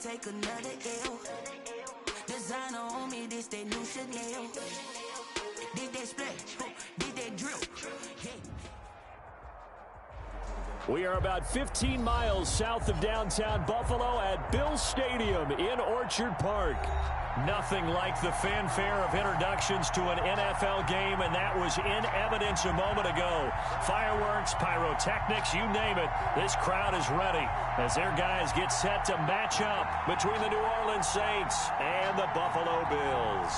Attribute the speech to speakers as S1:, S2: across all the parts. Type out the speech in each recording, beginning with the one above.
S1: take another L. Designer on me, this they new Chanel. Did they splash? Did they drill? Yeah.
S2: We are about 15 miles south of downtown Buffalo at Bills Stadium in Orchard Park. Nothing like the fanfare of introductions to an NFL game, and that was in evidence a moment ago. Fireworks, pyrotechnics, you name it. This crowd is ready as their guys get set to match up between the New Orleans Saints and the Buffalo Bills.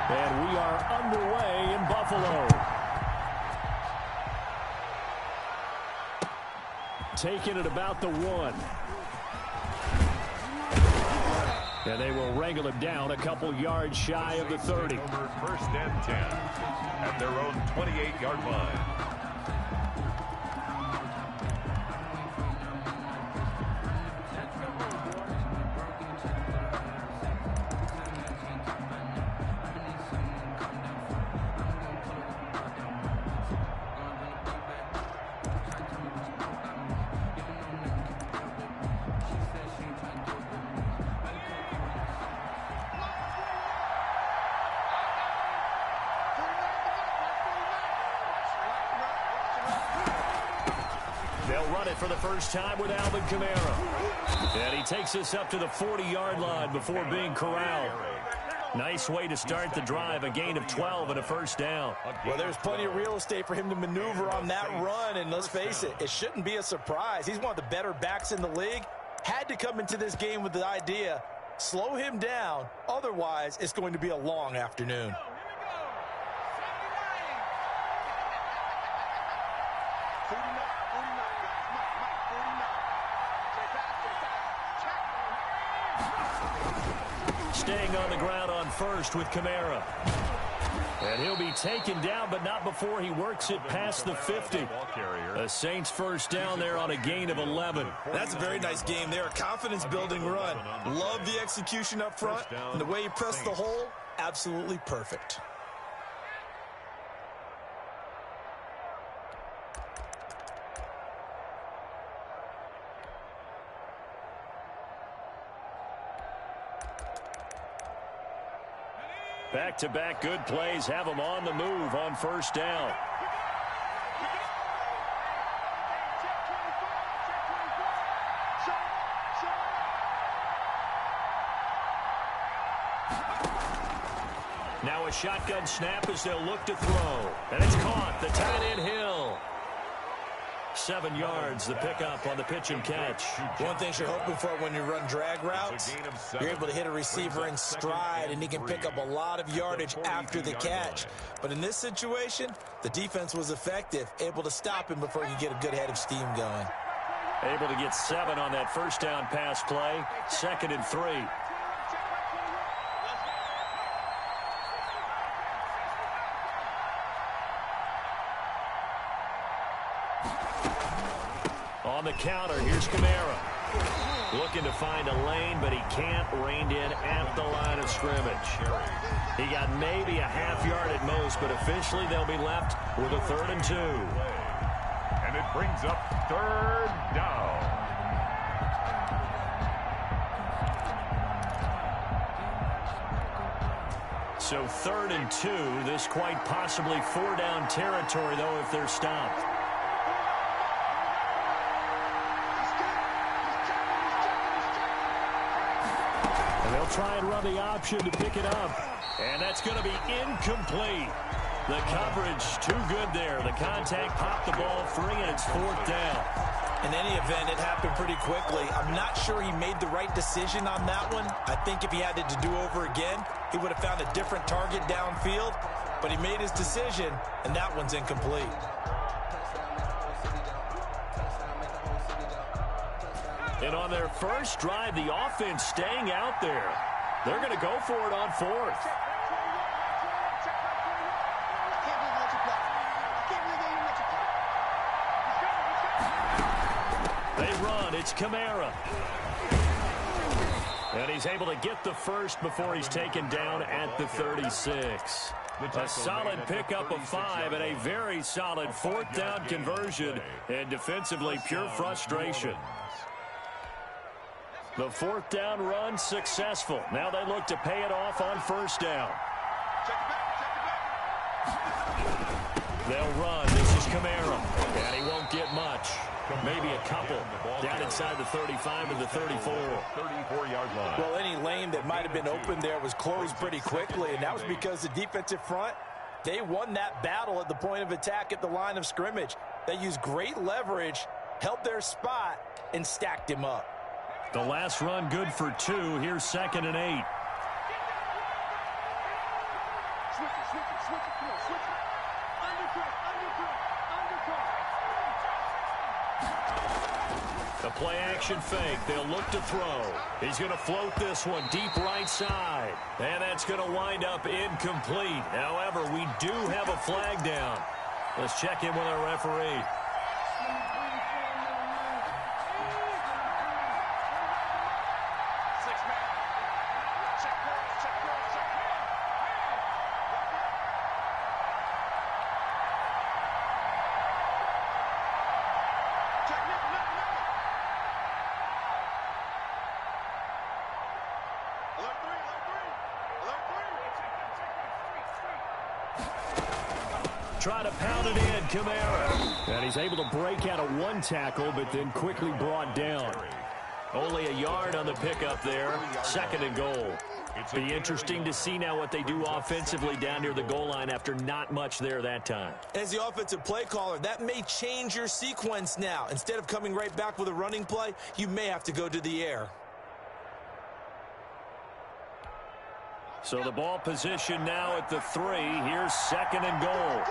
S2: And we are underway in Buffalo. Taking it about the 1. And they will wrangle him down a couple yards shy of the 30.
S3: First and 10 at their own 28-yard line.
S2: They'll run it for the first time with Alvin Kamara. And he takes us up to the 40-yard line before being corralled. Nice way to start the drive, a gain of 12 and a first down.
S4: Well, there's plenty of real estate for him to maneuver on that run, and let's face it, it shouldn't be a surprise. He's one of the better backs in the league. Had to come into this game with the idea, slow him down, otherwise it's going to be a long afternoon.
S2: Staying on the ground on first with Kamara. And he'll be taken down, but not before he works it past the 50. A Saints first down there on a gain of 11.
S4: That's a very nice game there. A confidence-building run. Love the execution up front. And the way he pressed the hole, absolutely perfect.
S2: Back-to-back good plays have them on the move on first down. Now a shotgun snap as they'll look to throw. And it's caught. The tight end Hill. 7 yards, the pickup on the pitch and catch.
S4: One thing you're hoping for when you run drag routes, you're able to hit a receiver in stride, and he can pick up a lot of yardage after the catch. But in this situation, the defense was effective, able to stop him before he could get a good head of steam going.
S2: Able to get 7 on that first down pass play. 2nd and 3. On the counter, here's Kamara. Looking to find a lane, but he can't. Reined in at the line of scrimmage. He got maybe a half yard at most, but officially they'll be left with a 3rd and 2.
S3: And it brings up 3rd down.
S2: So 3rd and 2. This quite possibly 4-down territory, though, if they're stopped. They'll try and run the option to pick it up. And that's going to be incomplete. The coverage too good there. The contact popped the ball free, and it's 4th down.
S4: In any event, it happened pretty quickly. I'm not sure he made the right decision on that one. I think if he had it to do over again, he would have found a different target downfield. But he made his decision, and that one's incomplete.
S2: And on their first drive, the offense staying out there. They're going to go for it on 4th. They run. It's Kamara. And he's able to get the first before he's taken down at the 36. A solid pickup of 5 and a very solid 4th down conversion, and defensively pure frustration. The 4th down run successful. Now they look to pay it off on 1st down. They'll run. This is Kamara, and he won't get much. Maybe a couple. Down inside the 35 to the 34.
S3: 34-yard line.
S4: Well, any lane that might have been open there was closed pretty quickly, and that was because the defensive front, they won that battle at the point of attack at the line of scrimmage. They used great leverage, held their spot, and stacked him up.
S2: The last run good for 2. Here's 2nd and 8. The play-action fake. They'll look to throw. He's going to float this one deep right side. And that's going to wind up incomplete. However, we do have a flag down. Let's check in with our referee. Try to pound it in, Kamara. And he's able to break out of one tackle, but then quickly brought down. Only a yard on the pickup there. 2nd and goal. Be interesting to see now what they do offensively down near the goal line after not much there that time.
S4: As the offensive play caller, that may change your sequence now. Instead of coming right back with a running play, you may have to go to the air.
S2: So the ball position now at the 3. Here's 2nd and goal.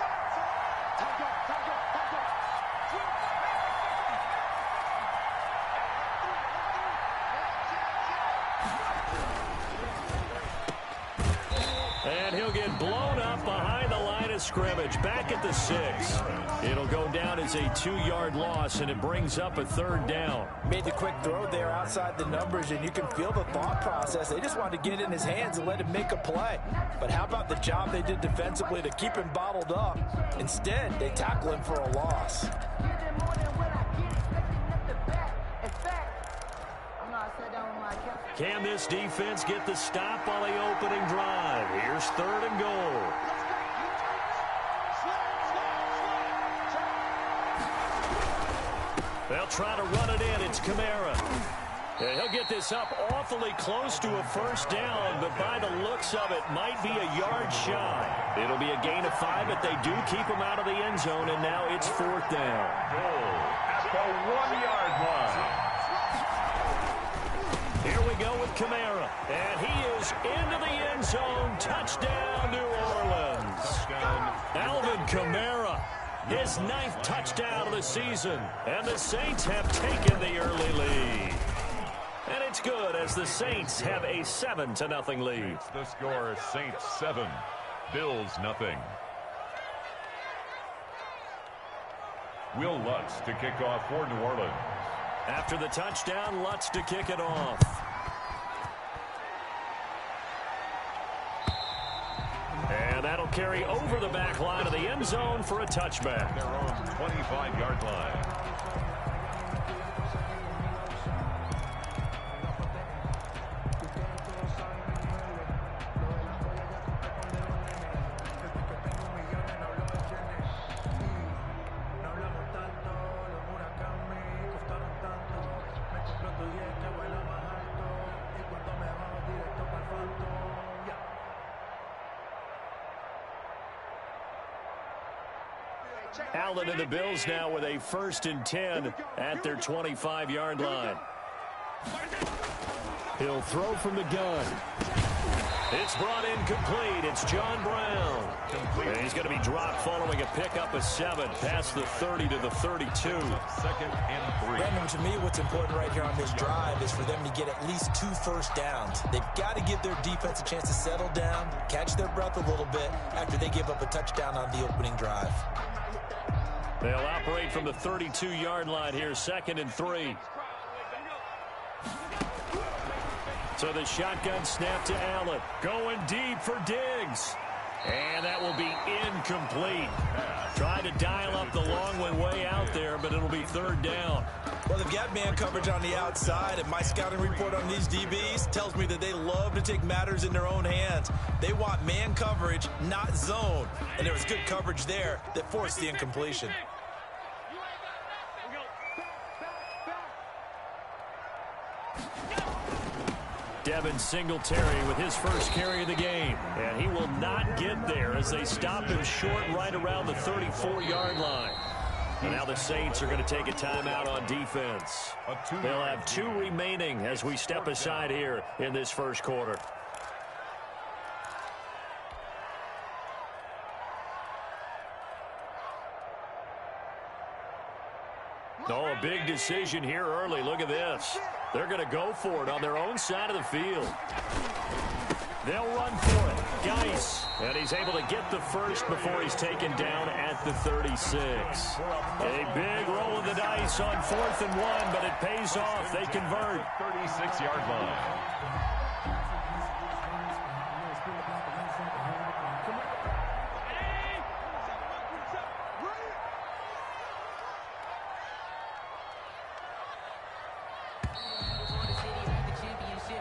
S2: And he'll get blown up behind the line of scrimmage. Back at the 6. It'll go down as a 2-yard loss, and it brings up a 3rd down.
S4: Made the quick throw there outside the numbers, and you can feel the thought process. They just wanted to get it in his hands and let him make a play. But how about the job they did defensively to keep him bottled up? Instead, they tackle him for a loss.
S2: Can this defense get the stop on the opening drive? Here's 3rd and goal. They'll try to run it in. It's Kamara. And he'll get this up awfully close to a 1st down, but by the looks of it, might be a yard shy. It'll be a gain of 5, but they do keep him out of the end zone, and now it's 4th down.
S3: Goal at the 1-yard line.
S2: Here we go with Kamara, and he is into the end zone. Touchdown, New Orleans. Alvin Kamara, his 9th touchdown of the season, and the Saints have taken the early lead. And it's good as the Saints have a 7-0 lead.
S3: The score is Saints 7, Bills 0. Will Lutz to kick off for New Orleans.
S2: After the touchdown, Lutz to kick it off. And that'll carry over the back line of the end zone for a touchback.
S3: Their own 25-yard line.
S2: Allen and the Bills now with a 1st and 10 at their 25-yard line. He'll throw from the gun. It's brought in complete. It's John Brown. And he's going to be dropped following a pickup of 7 past the 30 to the 32.
S3: 2nd and 3.
S4: Brandon, to me, what's important right here on this drive is for them to get at least 2 1st downs. They've got to give their defense a chance to settle down, catch their breath a little bit after they give up a touchdown on the opening drive.
S2: They'll operate from the 32-yard line here, 2nd and 3. So the shotgun snap to Allen. Going deep for Diggs. And that will be incomplete. Tried to dial up the long way out there, but it'll be third down.
S4: Well, they've got man coverage on the outside, and my scouting report on these DBs tells me that they love to take matters in their own hands. They want man coverage, not zone. And there was good coverage there that forced the incompletion.
S2: Devin Singletary with his first carry of the game. And he will not get there as they stop him short right around the 34-yard line. And now the Saints are going to take a timeout on defense. They'll have 2 remaining as we step aside here in this first quarter. Oh, a big decision here early. Look at this. They're going to go for it on their own side of the field. They'll run for it. Geis. And he's able to get the first before he's taken down at the 36. A big roll of the dice on 4th and 1, but it pays off. They convert.
S3: 36-yard line.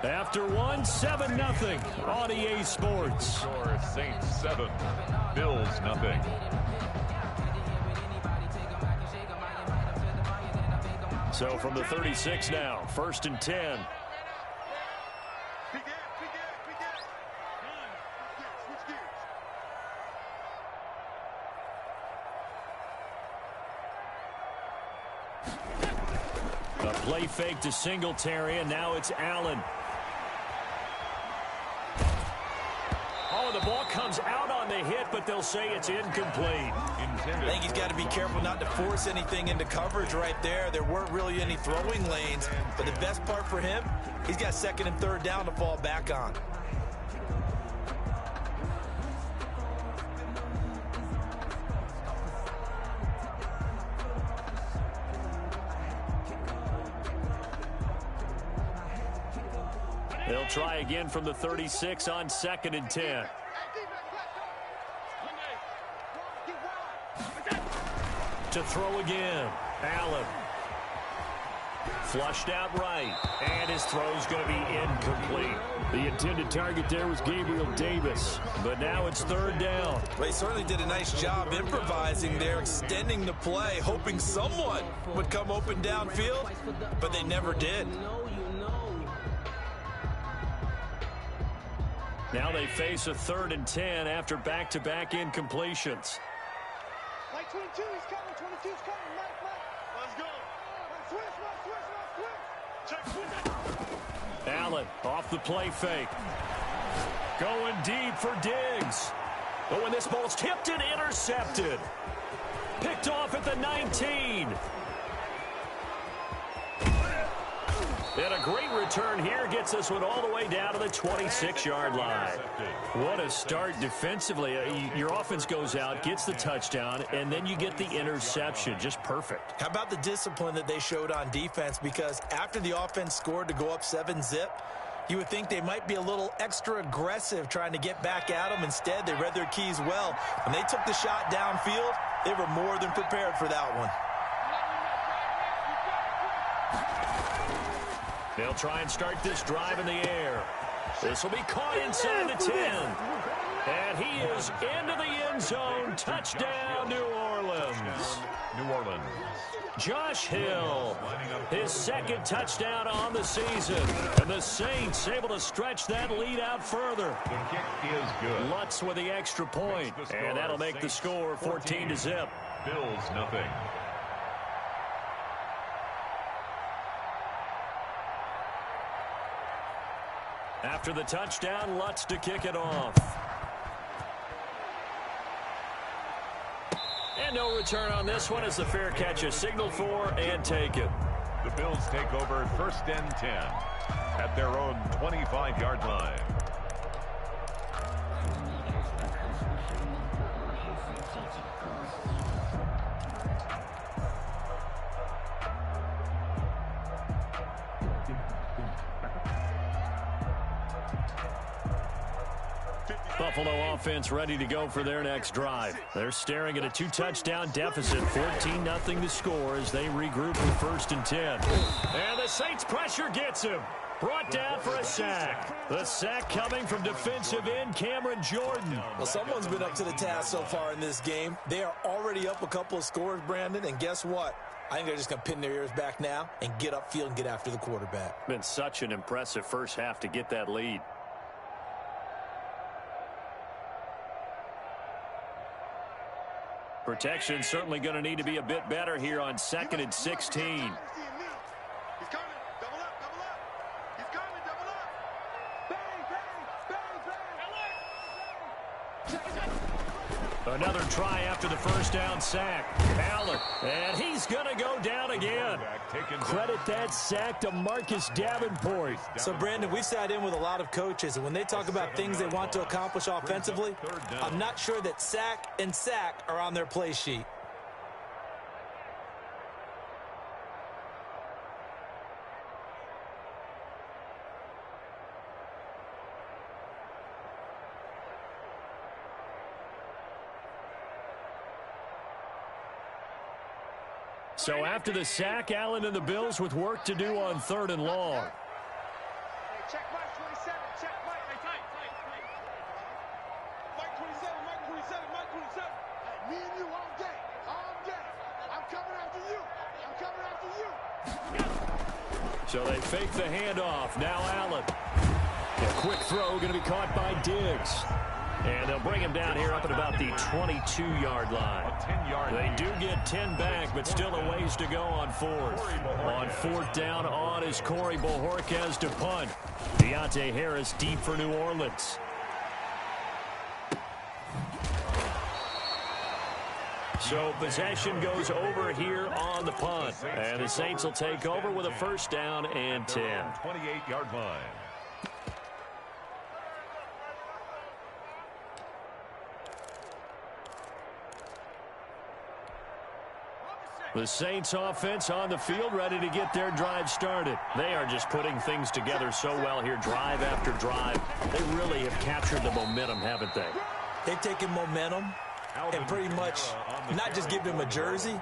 S2: After 1, 7-0 on EA Sports.
S3: Score Saints 7, Bills 0.
S2: So from the 36 now, 1st and 10. A play fake to Singletary, and now it's Allen. Oh, the ball comes out on the hit, but they'll say it's incomplete.
S4: I think he's got to be careful not to force anything into coverage right there. There weren't really any throwing lanes, but the best part for him, he's got 2nd and 3rd down to fall back on.
S2: They'll try again from the 36 on 2nd and 10. To throw again. Allen. Flushed out right. And his throw's going to be incomplete. The intended target there was Gabriel Davis. But now it's 3rd down.
S4: Well, he certainly did a nice job improvising there, extending the play, hoping someone would come open downfield, but they never did.
S2: Now they face a 3rd and 10 after back-to-back incompletions.
S5: Like 22, he's coming. 22's coming. Let's go. Switch.
S2: Allen off the play fake. Going deep for Diggs. But when this ball's tipped and intercepted. Picked off at the 19. And a great return here gets this one all the way down to the 26-yard line. What a start defensively. Your offense goes out, gets the touchdown, and then you get the interception. Just perfect.
S4: How about the discipline that they showed on defense? Because after the offense scored to go up 7-zip, you would think they might be a little extra aggressive trying to get back at them. Instead, they read their keys well. When they took the shot downfield, they were more than prepared for that one.
S2: They'll try and start this drive in the air. This will be caught inside the 10. And he is into the end zone. Touchdown, New Orleans.
S3: New Orleans.
S2: Josh Hill, his 2nd touchdown on the season. And the Saints able to stretch that lead out further.
S3: The kick is good.
S2: Lutz with the extra point. And that'll make the score 14-0.
S3: Bills 0.
S2: After the touchdown, Lutz to kick it off. And no return on this one as the fair catch is signaled for and taken.
S3: The Bills take over 1st and 10 at their own 25-yard line.
S2: Buffalo offense ready to go for their next drive. They're staring at a 2-touchdown deficit, 14-0 to score as they regroup with 1st and 10. And the Saints pressure gets him. Brought down for a sack. The sack coming from defensive end Cameron Jordan.
S4: Well, someone's been up to the task so far in this game. They are already up a couple of scores, Brandon, and guess what? I think they're just going to pin their ears back now and get upfield and get after the quarterback.
S2: Been such an impressive first half to get that lead. Protection certainly going to need to be a bit better here on 2nd and 16. Another try after the first down sack. Allen, and he's going to go down again. Credit that sack to Marcus Davenport.
S4: So, Brandon, we've sat in with a lot of coaches, and when they talk about things they want to accomplish offensively, I'm not sure that sack and sack are on their play sheet.
S2: So after the sack, Allen and the Bills with work to do on 3rd and long.
S5: Hey, check Mike 27. Check Mike. Hey, tight. Mike 27, Mike 27, Mike 27. Hey, me and you all day. I'm coming after you. So
S2: they fake the handoff. Now Allen. A quick throw going to be caught by Diggs. And they'll bring him down here up at about the 22-yard line. They do get 10 back, but still a ways to go on 4th. On 4th down, on is Corey Bojorquez to punt. Deontay Harris deep for New Orleans. So possession goes over here on the punt. And the Saints will take over with a 1st down and 10.
S3: 28-yard line.
S2: The Saints offense on the field ready to get their drive started. They are just putting things together so well here, drive after drive. They really have captured the momentum, haven't they?
S4: They've taken momentum and pretty much not just give them a jersey,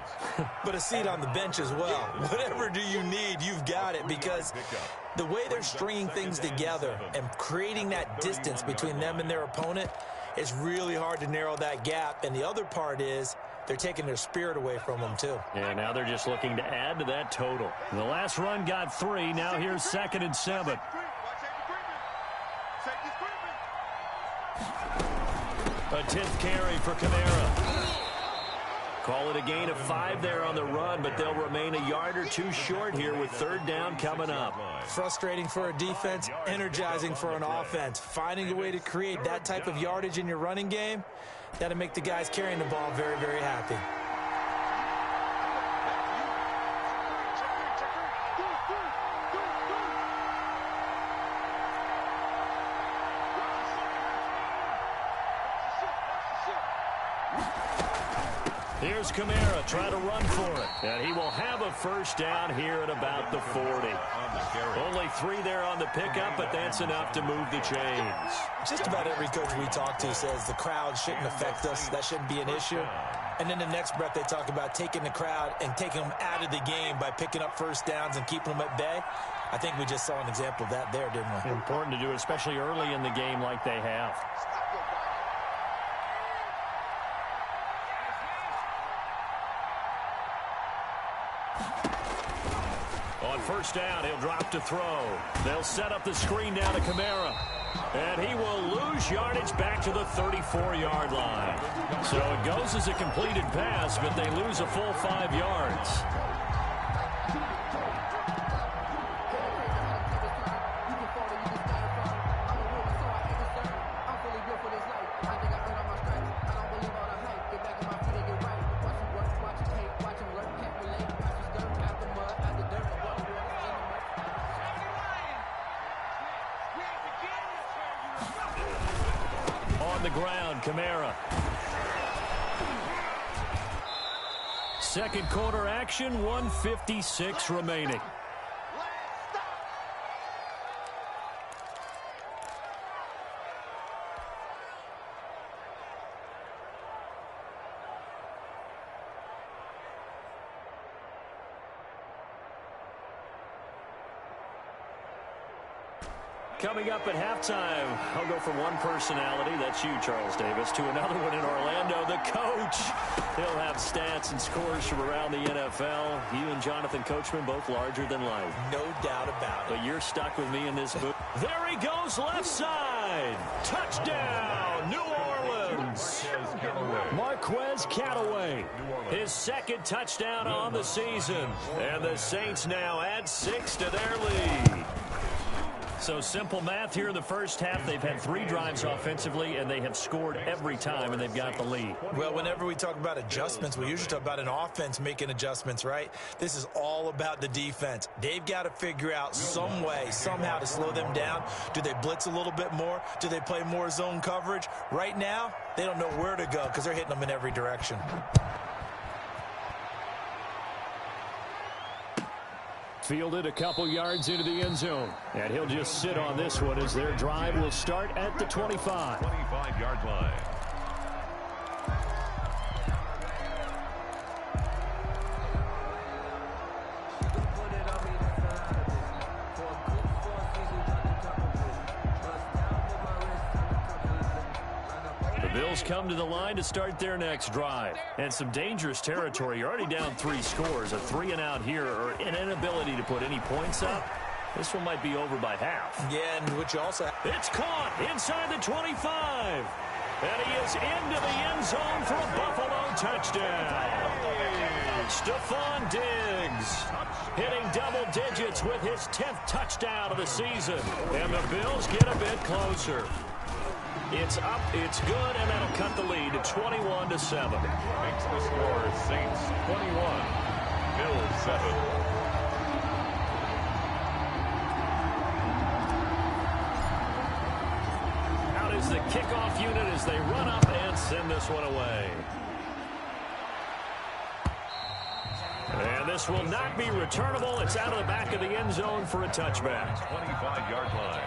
S4: but a seat on the bench as well. Whatever do you need, you've got it, because the way they're stringing things together and creating that distance between them and their opponent, it's really hard to narrow that gap. And the other part is they're taking their spirit away from them, too.
S2: Yeah, now they're just looking to add to that total. The last run got 3. Now here's 2nd and 7. A 10th carry for Kamara. Call it a gain of 5 there on the run, but they'll remain a yard or 2 short here with 3rd down coming up.
S4: Frustrating for a defense, energizing for an offense. Finding a way to create that type of yardage in your running game, that'll make the guys carrying the ball very, very happy.
S2: Here's Kamara trying to run for it. And he will have a 1st down here at about the 40. Only 3 there on the pickup, but that's enough to move the chains.
S4: Just about every coach we talk to says the crowd shouldn't affect us. That shouldn't be an issue. And then the next breath they talk about taking the crowd and taking them out of the game by picking up 1st downs and keeping them at bay. I think we just saw an example of that there, didn't we?
S2: Important to do, especially early in the game like they have. On 1st down, he'll drop to throw. They'll set up the screen down to Kamara. And he will lose yardage back to the 34-yard line. So it goes as a completed pass, but they lose a full 5 yards. The ground, Kamara. Second quarter action, 1:56 remaining. coming up at halftime. I'll go from one personality, that's you, Charles Davis, to another one in Orlando, the coach. He'll have stats and scores from around the NFL. You and Jonathan Coachman both larger than life.
S4: No doubt about it.
S2: But you're stuck with me in this booth. There he goes, left side. Touchdown, New Orleans. Marquez Callaway, his second touchdown on the season. And the Saints now add 6 to their lead. So simple math here in the first half. They've had 3 drives offensively, and they have scored every time, and they've got the lead.
S4: Well, whenever we talk about adjustments, we usually talk about an offense making adjustments, right? This is all about the defense. They've got to figure out some way, somehow to slow them down. Do they blitz a little bit more? Do they play more zone coverage? Right now, they don't know where to go because they're hitting them in every direction.
S2: Fielded a couple yards into the end zone. And he'll just sit on this one as their drive will start at the 25.
S3: 25-yard line.
S2: Bills come to the line to start their next drive. And some dangerous territory. You're already down 3 scores. A 3-and-out here or an inability to put any points up. This one might be over by half.
S4: Yeah, and what you also have.
S2: It's caught inside the 25. And he is into the end zone for a Buffalo touchdown. Stephon Diggs hitting double digits with his 10th touchdown of the season. And the Bills get a bit closer. It's up, it's good, and that'll cut the lead to 21-7.
S3: Makes the score Saints 21, Bills 7.
S2: Out is the kickoff unit as they run up and send this one away. And this will not be returnable. It's out of the back of the end zone for a touchback.
S3: 25-yard line.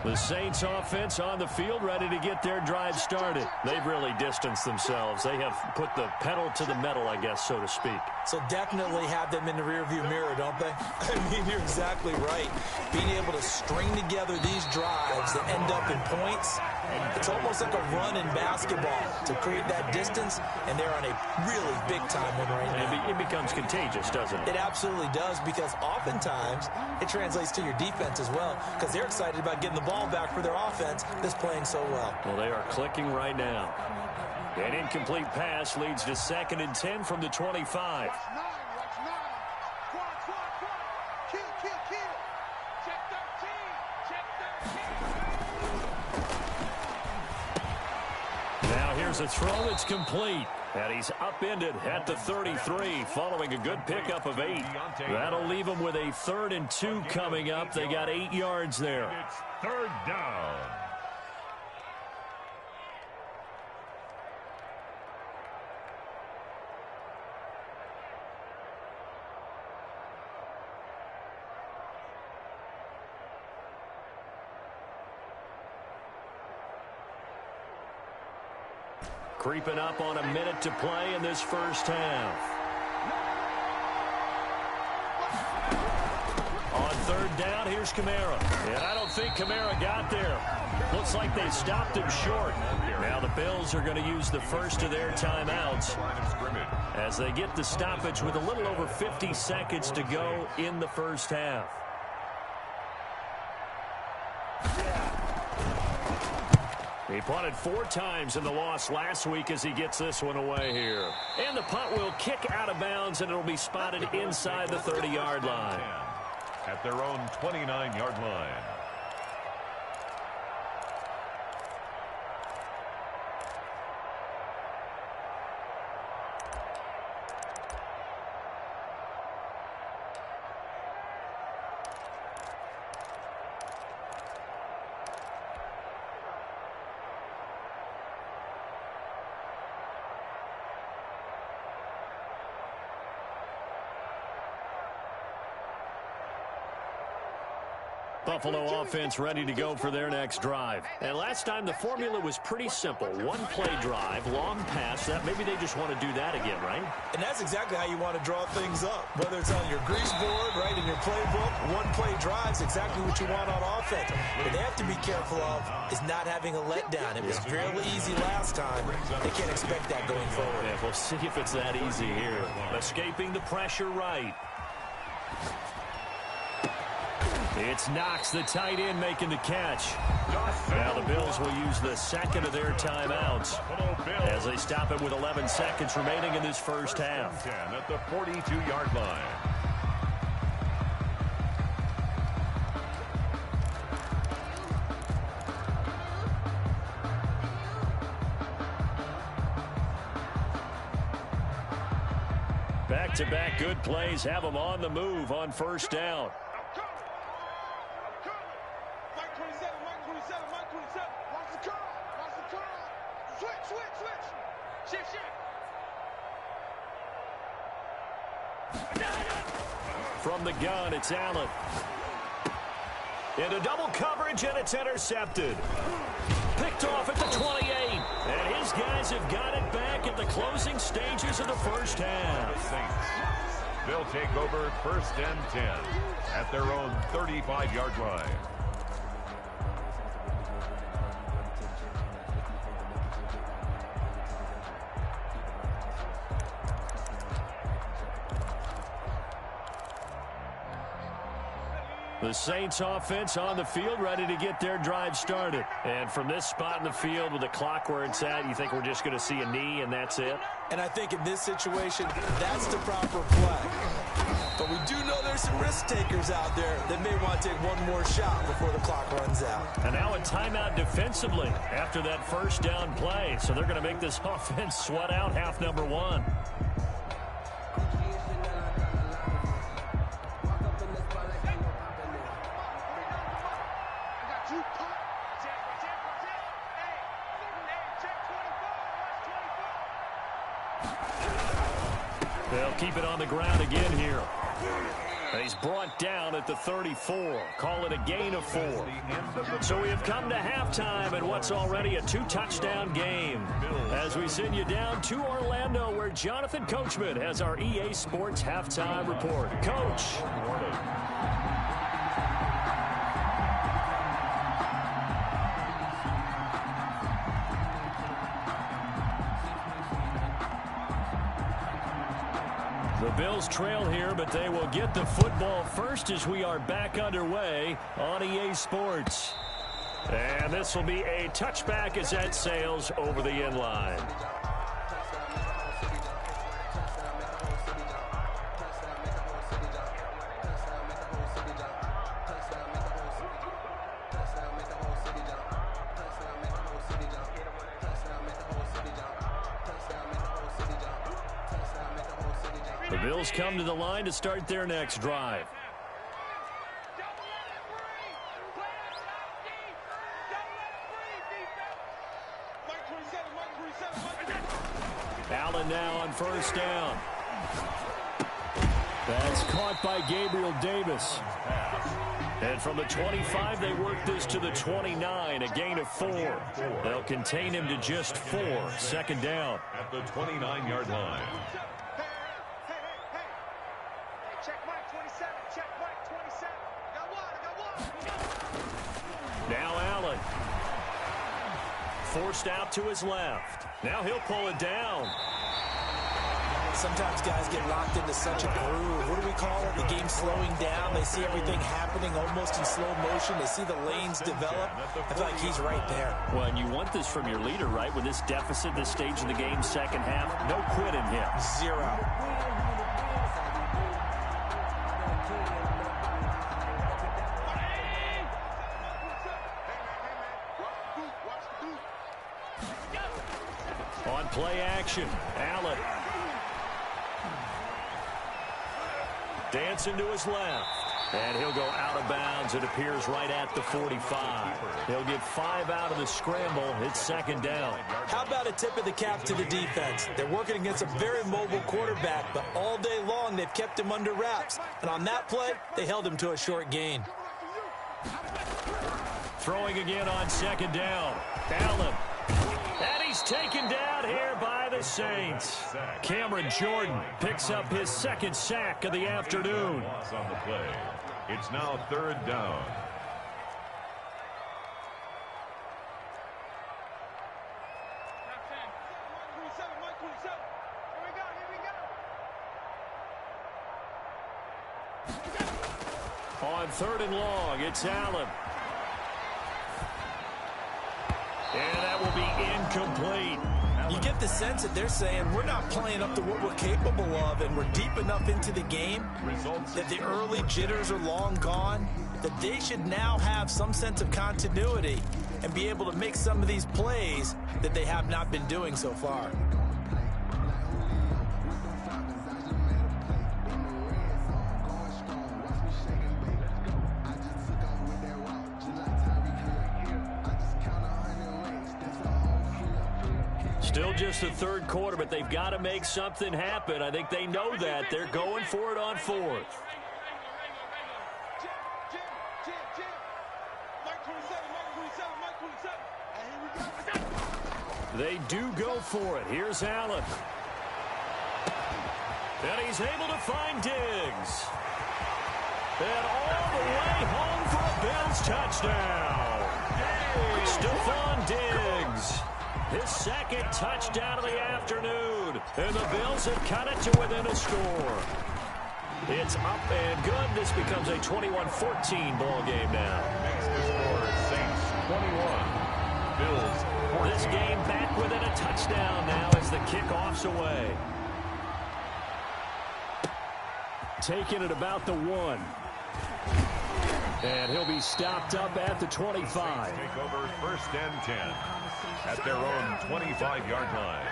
S2: The Saints offense on the field ready to get their drive started. They've really distanced themselves. They have put the pedal to the metal, I guess, so to speak.
S4: So definitely have them in the rearview mirror, don't they? I mean, you're exactly right. Being able to string together these drives that end up in points, it's almost like a run in basketball to create that distance, and they're on a really big-time one right now.
S2: It becomes contagious, doesn't it?
S4: It absolutely does, because oftentimes it translates to your defense as well, because they're excited about getting the ball back for their offense that's playing so well.
S2: Well, they are clicking right now. An incomplete pass leads to 2nd and 10 from the 25.
S5: Watch 9. Kill. Check 13.
S2: Now here's a throw that's complete. And he's upended at the 33 following a good pickup of 8. That'll leave him with a 3rd and 2 coming up. They got 8 yards there.
S3: It's 3rd down.
S2: Creeping up on a minute to play in this first half. On 3rd down, here's Kamara. And I don't think Kamara got there. Looks like they stopped him short. Now the Bills are going to use the first of their timeouts as they get the stoppage with a little over 50 seconds to go in the first half. He punted 4 times in the loss last week as he gets this one away here. And the punt will kick out of bounds, and it'll be spotted inside the 30-yard line.
S3: At their own 29-yard line.
S2: Buffalo offense ready to go for their next drive. And last time, the formula was pretty simple. One-play drive, long pass. That maybe they just want to do that again, right?
S4: And that's exactly how you want to draw things up. Whether it's on your grease board, right, in your playbook, one-play drives, exactly what you want on offense. What they have to be careful of is not having a letdown. It was fairly easy last time. They can't expect that going forward.
S2: Yeah, we'll see if it's that easy here. Escaping the pressure right. It's Knox, the tight end, making the catch. Now the Bills will use the second of their timeouts as they stop it with 11 seconds remaining in this first half.
S3: At the 42-yard line.
S2: Back-to-back good plays have them on the move on first down. From the gun, it's Allen. Into double coverage, and it's intercepted. Picked off at the 28. And his guys have got it back at the closing stages of the first half.
S3: They'll take over first and 10 at their own 35-yard line.
S2: The Saints offense on the field, ready to get their drive started. And from this spot in the field with the clock where it's at, you think we're just going to see a knee and that's it?
S4: And I think in this situation, that's the proper play. But we do know there's some risk takers out there that may want to take one more shot before the clock runs out.
S2: And now a timeout defensively after that first down play. So they're going to make this offense sweat out half number one. They'll keep it on the ground again here. And he's brought down at the 34. Call it a gain of 4. So we have come to halftime in what's already a 2-touchdown game. As we send you down to Orlando, where Jonathan Coachman has our EA Sports halftime report. Coach. The Bills trail here, but they will get the football first as we are back underway on EA Sports. And this will be a touchback as that sails over the end line. The Bills come to the line to start their next drive. Allen now on first down. That's caught by Gabriel Davis. And from the 25, they work this to the 29, a gain of 4. They'll contain him to just 4, second down.
S3: At the 29-yard line.
S2: Now Allen. Forced out to his left. Now he'll pull it down.
S4: Sometimes guys get locked into such a groove. What do we call it? The game slowing down. They see everything happening almost in slow motion. They see the lanes develop. I feel like he's right there.
S2: Well, and you want this from your leader, right? With this deficit, this stage of the game, second half, no quit in him.
S4: 0.
S2: On play action, Allen. Dancing to his left. And he'll go out of bounds. It appears right at the 45. He'll get 5 out of the scramble. It's second down.
S4: How about a tip of the cap to the defense? They're working against a very mobile quarterback, but all day long they've kept him under wraps. And on that play, they held him to a short gain.
S2: Throwing again on second down. Allen. And he's taken down here by the Saints. Cameron Jordan picks up his second sack of the afternoon.
S3: On the play. It's now third down.
S2: On third and long, it's Allen. And that will be incomplete.
S4: You get the sense that they're saying we're not playing up to what we're capable of, and we're deep enough into the game that the early jitters are long gone, that they should now have some sense of continuity and be able to make some of these plays that they have not been doing so far.
S2: Still just the third quarter, but they've got to make something happen. I think they know that. They're going for it on fourth. They do go for it. Here's Allen. And he's able to find Diggs. And all the way home for a Bills touchdown. Stephon Diggs. His second touchdown of the afternoon. And the Bills have cut it to within a score. It's up and good. This becomes a 21-14 ball game now.
S3: Next to score is Saints 21. Bills 14.
S2: This game back within a touchdown now as the kickoff's away. Taking it about the 1. And he'll be stopped up at the 25.
S3: Take over first and 10 at their own 25-yard line.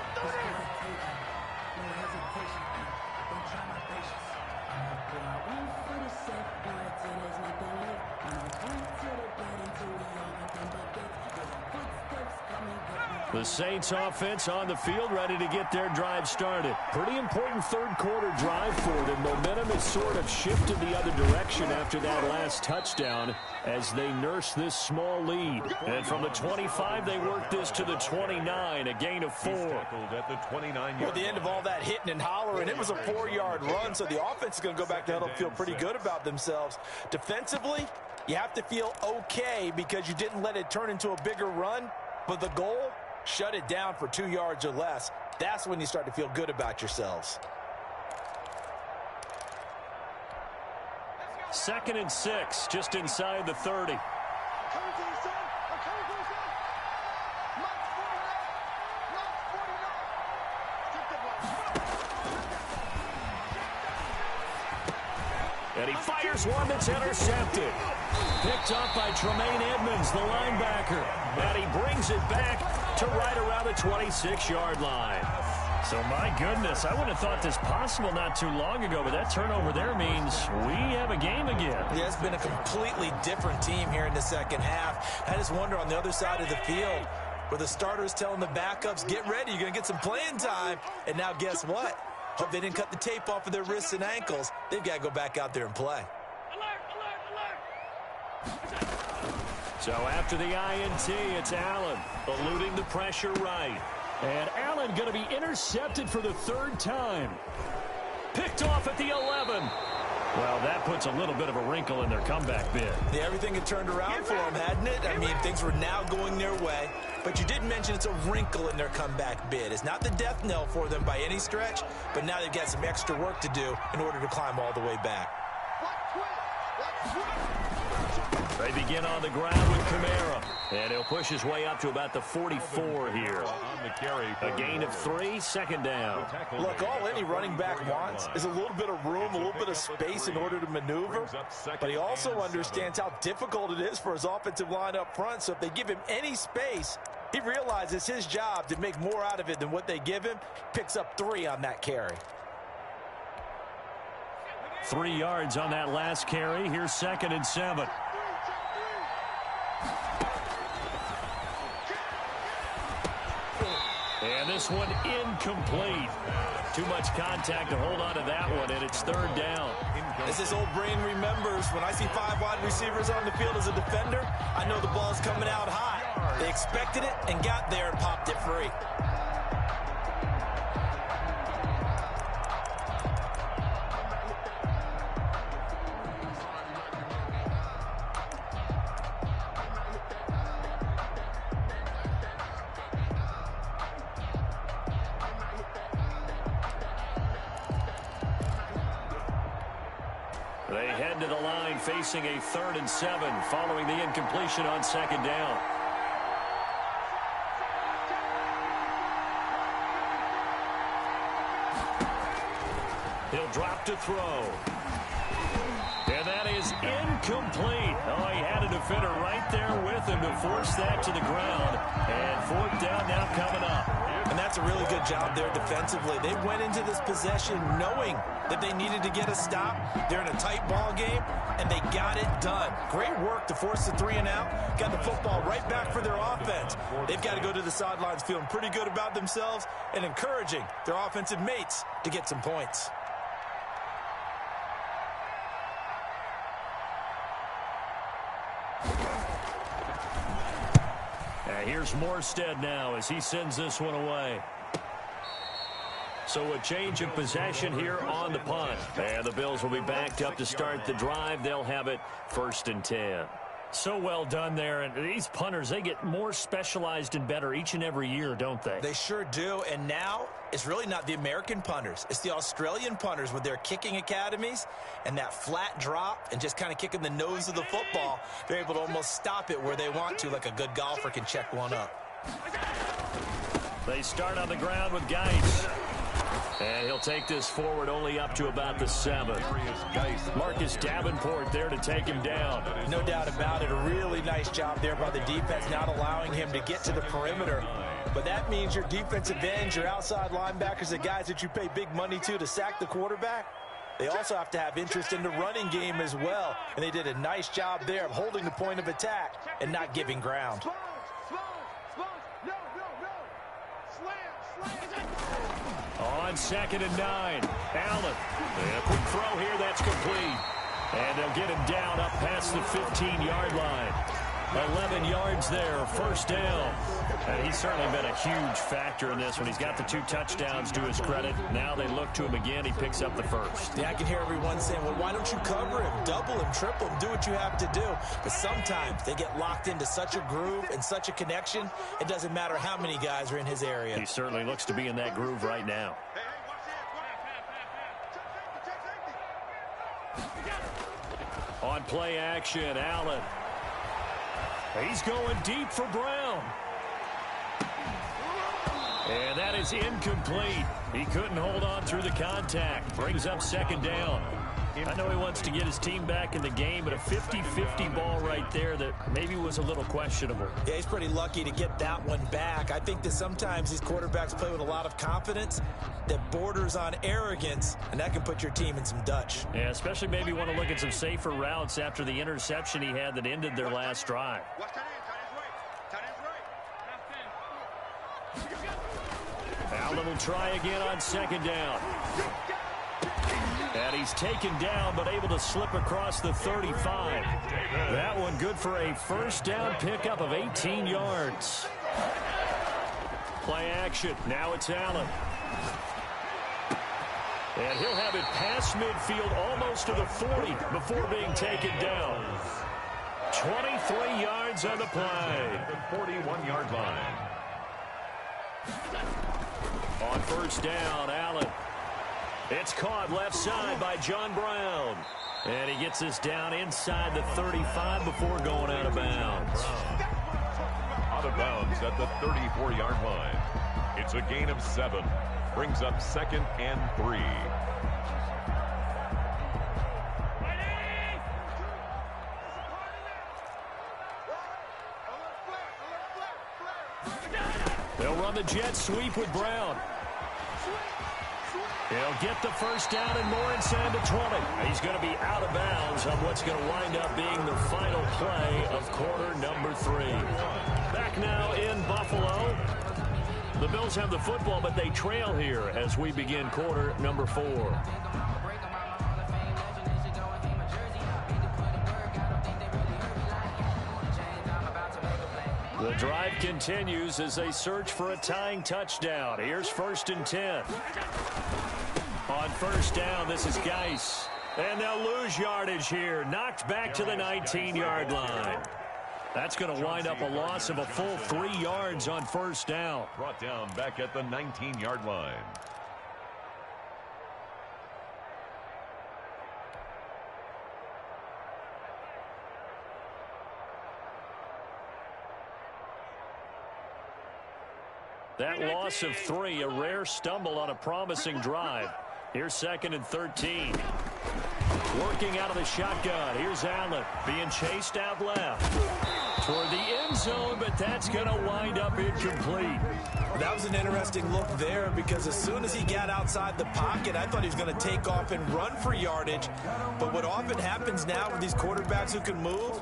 S2: The Saints offense on the field ready to get their drive started. Pretty important third quarter drive for them. Momentum has sort of shifted the other direction after that last touchdown as they nurse this small lead. And from the 25, they work this to the 29, a gain of 4.
S3: At the 29-yard
S4: Well, at the end of all that hitting and hollering, it was a 4-yard run, so the offense is going to go back to huddle and feel pretty good about themselves. Defensively, you have to feel okay because you didn't let it turn into a bigger run, but the goal, shut it down for 2 yards or less. That's when you start to feel good about yourselves.
S2: 2nd and 6, just inside the 30. And he fires one that's intercepted. Picked up by Tremaine Edmonds, the linebacker. And he brings it back to right around the 26-yard line. So, my goodness, I wouldn't have thought this possible not too long ago, but that turnover there means we have a game again.
S4: Yeah, it's been a completely different team here in the second half. I just wonder on the other side of the field where the starters telling the backups, get ready, you're going to get some playing time. And now guess what? Hope they didn't cut the tape off of their wrists and ankles. They've got to go back out there and play.
S2: So after the INT, it's Allen eluding the pressure right. And Allen going to be intercepted for the 3rd time. Picked off at the 11. Well, that puts a little bit of a wrinkle in their comeback bid.
S4: Yeah, everything had turned around for them, hadn't it? I mean, things were now going their way. But you did mention it's a wrinkle in their comeback bid. It's not the death knell for them by any stretch, but now they've got some extra work to do in order to climb all the way back.
S2: They begin on the ground with Kamara. And he'll push his way up to about the 44 here. A gain of 3, 2nd down.
S4: Look, all any running back wants is a little bit of room, a little bit of space in order to maneuver. But he also understands how difficult it is for his offensive line up front. So if they give him any space, he realizes his job to make more out of it than what they give him. Picks up 3 on that carry.
S2: 3 yards on that last carry. Here's 2nd and 7. And this one incomplete. Too much contact to hold on to that one, and it's third down.
S4: As this old brain remembers, when I see 5 wide receivers on the field as a defender, I know the ball's coming out high. They expected it and got there and popped it free.
S2: They head to the line facing a 3rd and 7 following the incompletion on 2nd down. He'll drop to throw. And that is incomplete. Oh, he had a defender right there with him to force that to the ground. And 4th down now coming up.
S4: And that's a really good job there defensively. They went into this possession knowing that they needed to get a stop. They're in a tight ball game, and they got it done. Great work to force the 3 and out. Got the football right back for their offense. They've got to go to the sidelines feeling pretty good about themselves and encouraging their offensive mates to get some points.
S2: Here's Morstead now as he sends this one away. So a change of possession here on the punt. And the Bills will be backed up to start the drive. They'll have it 1st and 10. So well done there. And these punters, they get more specialized and better each and every year, don't they?
S4: They sure do. And now it's really not the American punters. It's the Australian punters with their kicking academies and that flat drop and just kind of kicking the nose of the football. They're able to almost stop it where they want to, like a good golfer can check one up.
S2: They start on the ground with Geis. And he'll take this forward only up to about the 7. Marcus Davenport there to take him down.
S4: No doubt about it. A really nice job there by the defense, not allowing him to get to the perimeter. But that means your defensive ends, your outside linebackers, the guys that you pay big money to sack the quarterback, they also have to have interest in the running game as well. And they did a nice job there of holding the point of attack and not giving ground.
S2: On 2nd and 9, Allen. And a quick throw here, that's complete. And they'll get him down up past the 15-yard line. 11 yards there, 1st down. And he's certainly been a huge factor in this one. He's got the 2 touchdowns to his credit. Now they look to him again. He picks up the 1st.
S4: Yeah, I can hear everyone saying, well, why don't you cover him, double him, triple him, do what you have to do. But sometimes they get locked into such a groove and such a connection, it doesn't matter how many guys are in his area.
S2: He certainly looks to be in that groove right now. On play action, Allen. He's going deep for Brown. And that is incomplete. He couldn't hold on through the contact. Brings up 2nd down. I know he wants to get his team back in the game, but a 50-50 ball right there that maybe was a little questionable.
S4: Yeah, he's pretty lucky to get that one back. I think that sometimes these quarterbacks play with a lot of confidence that borders on arrogance, and that can put your team in some Dutch.
S2: Yeah, especially maybe want to look at some safer routes after the interception he had that ended their last drive. Allen will try again on 2nd down. And he's taken down, but able to slip across the 35. That one good for a 1st down pickup of 18 yards. Play action. Now it's Allen. And he'll have it past midfield almost to the 40 before being taken down. 23 yards on the play.
S3: The 41-yard line.
S2: On 1st down, Allen. It's caught left side by John Brown. And he gets this down inside the 35 before going out of bounds.
S3: Out of bounds at the 34-yard line. It's a gain of 7. Brings up 2nd and 3.
S2: They'll run the jet sweep with Brown. He'll get the 1st down and more inside the 20. He's going to be out of bounds on what's going to wind up being the final play of quarter number 3. Back now in Buffalo. The Bills have the football, but they trail here as we begin quarter number 4. The drive continues as they search for a tying touchdown. Here's 1st and 10. On 1st down, this is Geis. And they'll lose yardage here. Knocked back to the 19-yard line. That's going to wind up a loss of a full 3 yards on 1st down.
S3: Brought down back at the 19-yard line.
S2: That loss of 3, a rare stumble on a promising drive. Here's 2nd and 13. Working out of the shotgun. Here's Allen being chased out left toward the end zone, but that's going to wind up incomplete.
S4: That was an interesting look there because as soon as he got outside the pocket, I thought he was going to take off and run for yardage. But what often happens now with these quarterbacks who can move,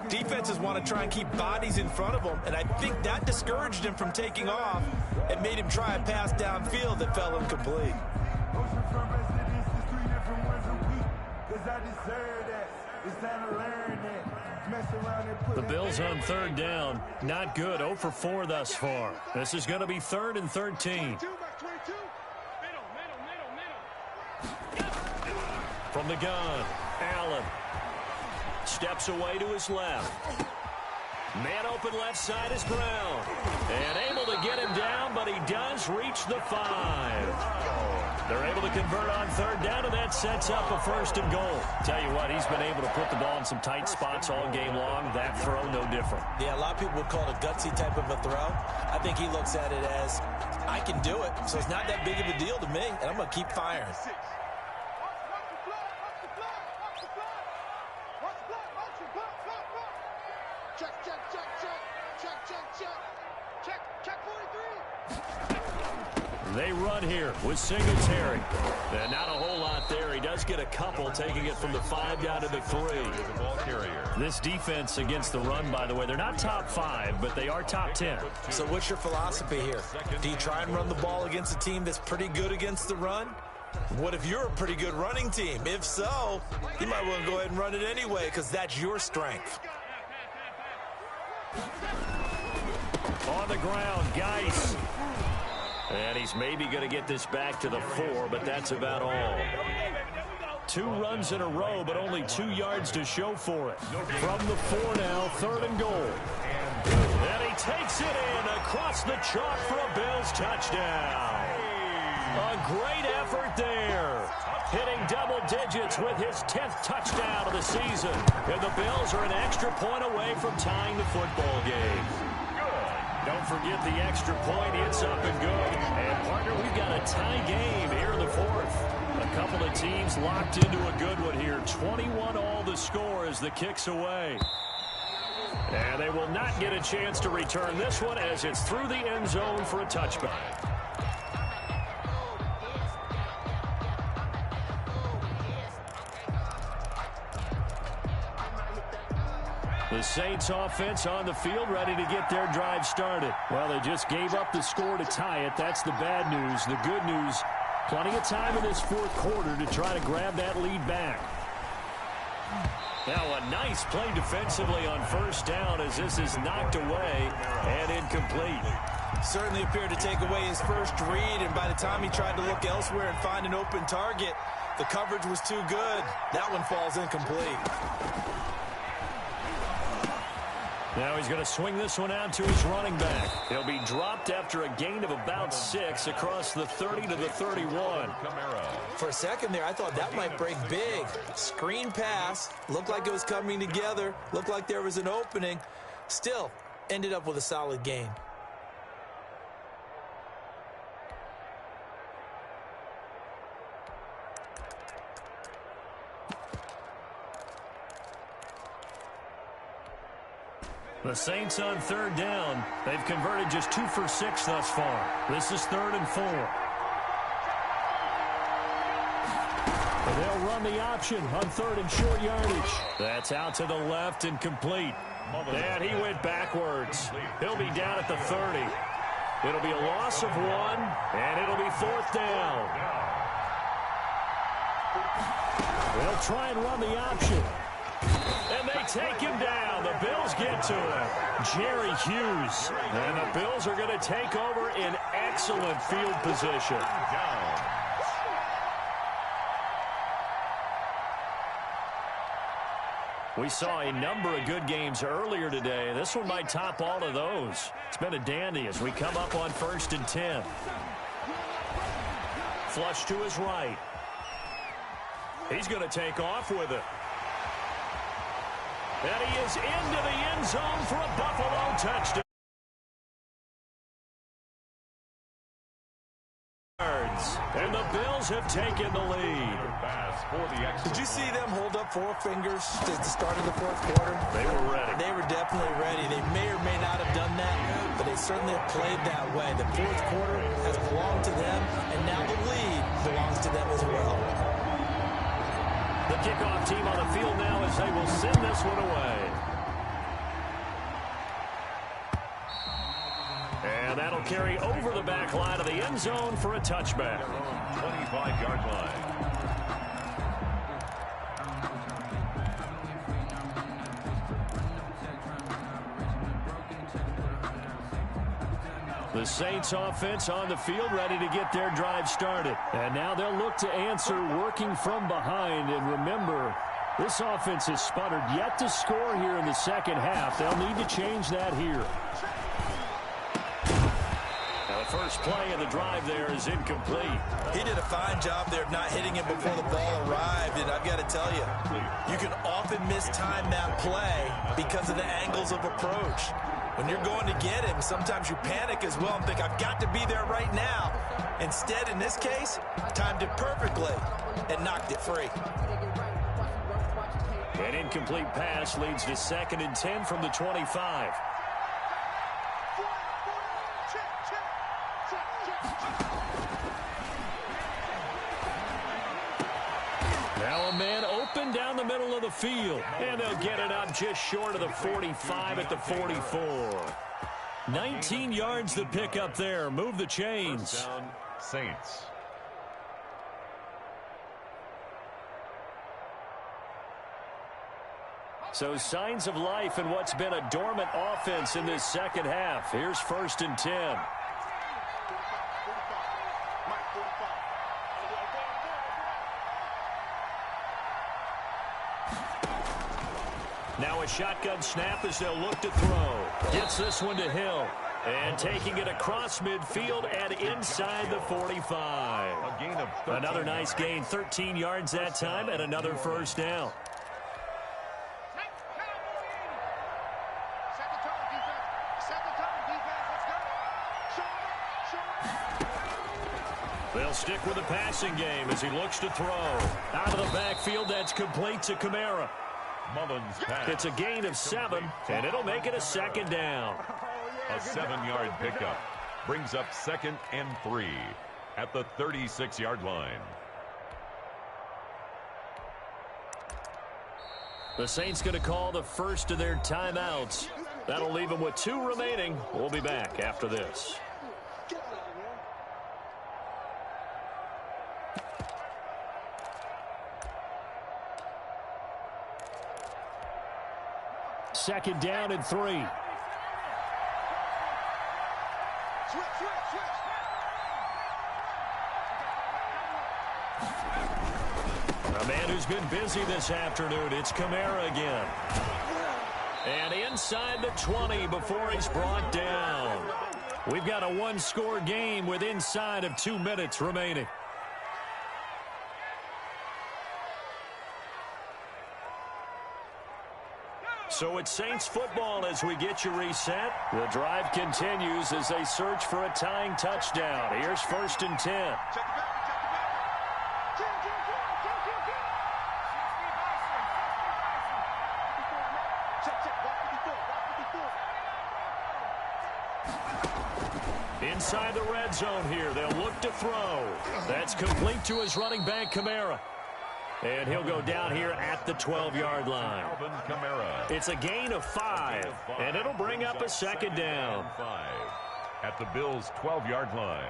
S4: defenses want to try and keep bodies in front of them, and I think that discouraged him from taking off and made him try a pass downfield that fell incomplete.
S2: The Bills on 3rd down. Not good. 0 for 4 thus far. This is going to be 3rd and 13. From the gun, Allen steps away to his left. Man open left side is Brown. And able to get him down, but he does reach the 5. They're able to convert on 3rd down, and that sets up a 1st and goal. Tell you what, he's been able to put the ball in some tight spots all game long. That throw, no different.
S4: Yeah, a lot of people would call it a gutsy type of a throw. I think he looks at it as, I can do it, so it's not that big of a deal to me, and I'm going to keep firing.
S2: They run here with Singletary. And not a whole lot there. He does get a couple, taking it from the 5 down to the 3. This defense against the run, by the way, they're not top 5, but they are top 10.
S4: So what's your philosophy here? Do you try and run the ball against a team that's pretty good against the run? What if you're a pretty good running team? If so, you might want to go ahead and run it anyway because that's your strength.
S2: On the ground, Geis. And he's maybe going to get this back to the 4, but that's about all. 2 runs in a row, but only 2 yards to show for it. From the 4 now, 3rd and goal. And he takes it in across the chalk for a Bills touchdown. A great effort there. Hitting double digits with his 10th touchdown of the season. And the Bills are an extra point away from tying the football game. Don't forget the extra point. It's up and good. And, partner, we've got a tie game here in the 4th. A couple of teams locked into a good one here. 21-all the score as the kick's away. And they will not get a chance to return this one as it's through the end zone for a touchback. The Saints offense on the field ready to get their drive started. Well, they just gave up the score to tie it. That's the bad news. The good news, plenty of time in this 4th quarter to try to grab that lead back. Now a nice play defensively on 1st down as this is knocked away and incomplete.
S4: Certainly appeared to take away his first read, and by the time he tried to look elsewhere and find an open target, the coverage was too good. That one falls incomplete.
S2: Now he's going to swing this one out to his running back. He'll be dropped after a gain of about 6 across the 30 to the 31.
S4: For a second there, I thought that might break big. Screen pass. Looked like it was coming together. Looked like there was an opening. Still, ended up with a solid gain.
S2: The Saints on 3rd down. They've converted just 2 for 6 thus far. This is 3rd and 4. They'll run the option on 3rd and short yardage. That's out to the left and complete. And he went backwards. He'll be down at the 30. It'll be a loss of 1, and it'll be 4th down. They'll try and run the option. And they take him down. The Bills get to him. Jerry Hughes. And the Bills are going to take over in excellent field position. We saw a number of good games earlier today. This one might top all of those. It's been a dandy as we come up on 1st and 10. Flush to his right. He's going to take off with it. And he is into the end zone for a Buffalo touchdown. And the Bills have taken the lead.
S4: Did you see them hold up 4 fingers at the start of the 4th quarter?
S2: They were ready.
S4: They were definitely ready. They may or may not have done that, but they certainly have played that way. The 4th quarter has belonged to them, and now the lead belongs to them as well.
S2: The kickoff team on the field now as they will send this one away. And that'll carry over the back line of the end zone for a touchback.
S3: 25-yard line.
S2: The Saints offense on the field ready to get their drive started. And now they'll look to answer working from behind. And remember, this offense has sputtered yet to score here in the second half. They'll need to change that here. Now the first play of the drive there is incomplete.
S4: He did a fine job there of not hitting him before the ball arrived. And I've got to tell you, you can often mistime that play because of the angles of approach. When you're going to get him, sometimes you panic as well and think, I've got to be there right now. Instead, in this case, timed it perfectly and knocked it free.
S2: An incomplete pass leads to 2nd and 10 from the 25. Now a man open down the middle of the field. And they'll get it up just short of the 45 at the 44. 19 yards to pick up there. Move the chains.
S3: First down, Saints.
S2: So signs of life in what's been a dormant offense in this second half. Here's 1st and 10. Now a shotgun snap as they'll look to throw. Gets this one to Hill. And taking it across midfield and inside the 45.
S3: A gain of 13.
S2: Another nice gain, 13 yards that time, and another first down. They'll stick with the passing game as he looks to throw. Out of the backfield, that's complete to Kamara.
S3: Mullins pass.
S2: It's a gain of 7, and it'll make it a 2nd down.
S3: A 7-yard pickup brings up 2nd and 3 at the 36-yard line.
S2: The Saints going to call the first of their timeouts. That'll leave them with 2 remaining. We'll be back after this. Second down and 3. A man who's been busy this afternoon. It's Kamara again. And inside the 20 before he's brought down. We've got a 1-score game with inside of 2 minutes remaining. So it's Saints football as we get you reset. The drive continues as they search for a tying touchdown. Here's 1st and 10. Inside the red zone here. They'll look to throw. That's complete to his running back, Kamara. And he'll go down here at the 12-yard line. It's a gain of 5, and it'll bring up a 2nd down.
S3: at the Bills' 12-yard line.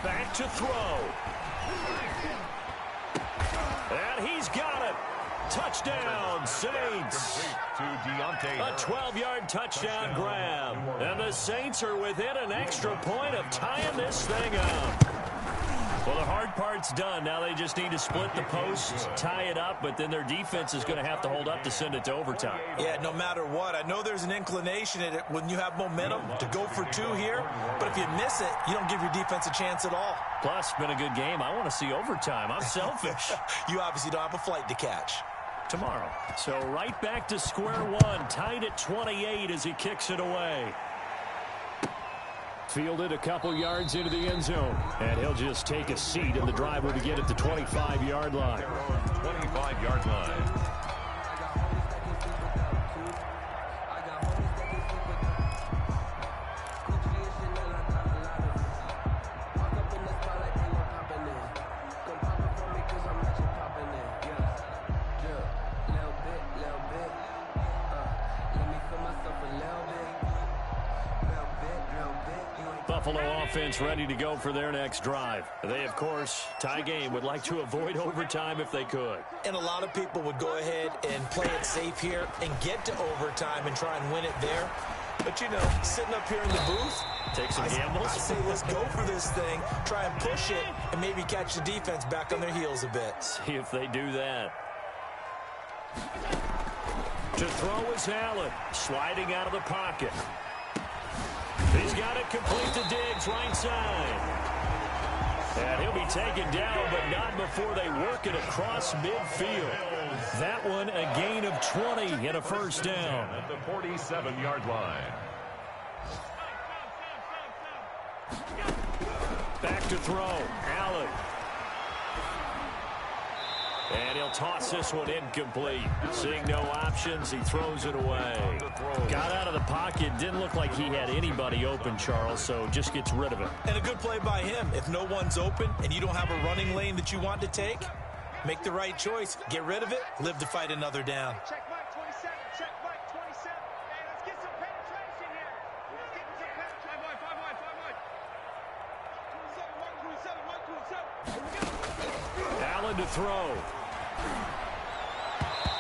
S2: Back to throw. And he's got it. Touchdown, Saints. A 12-yard touchdown grab. And the Saints are within an extra point of tying this thing up. Well, the hard part's done. Now they just need to split the posts, tie it up, but then their defense is going to have to hold up to send it to overtime.
S4: Yeah, no matter what. I know there's an inclination in it when you have momentum to go for two here, but if you miss it, you don't give your defense a chance at all.
S2: Plus, it's been a good game. I want to see overtime. I'm selfish.
S4: You obviously don't have a flight to catch.
S2: Tomorrow. So right back to square one, tied at 28 as he kicks it away. Fielded a couple yards into the end zone. And he'll just take a seat, and the drive will begin at the 25-yard line.
S3: 25-yard line.
S2: Buffalo offense ready to go for their next drive. They, of course, tie game, would like to avoid overtime if they could.
S4: And a lot of people would go ahead and play it safe here and get to overtime and try and win it there. But, you know, sitting up here in the booth,
S2: take some gambles.
S4: I say let's go for this thing, try and push it, and maybe catch the defense back on their heels a bit.
S2: See if they do that. To throw is Allen, sliding out of the pocket. He's got it complete to Diggs, right side. And he'll be taken down, but not before they work it across midfield. That one a gain of 20 and a first down.
S3: At the 47-yard line.
S2: Back to throw. Allen. And he'll toss this one incomplete. Seeing no options, he throws it away. Got out of the pocket. Didn't look like he had anybody open, Charles, so just gets rid of it.
S4: And a good play by him. If no one's open and you don't have a running lane that you want to take, make the right choice. Get rid of it. Live to fight another down.
S5: Check Mike 27. Check Mike 27. Hey, let's get some penetration here. Let's get some penetration. 5 wide. 27. Here we go.
S2: Allen to throw.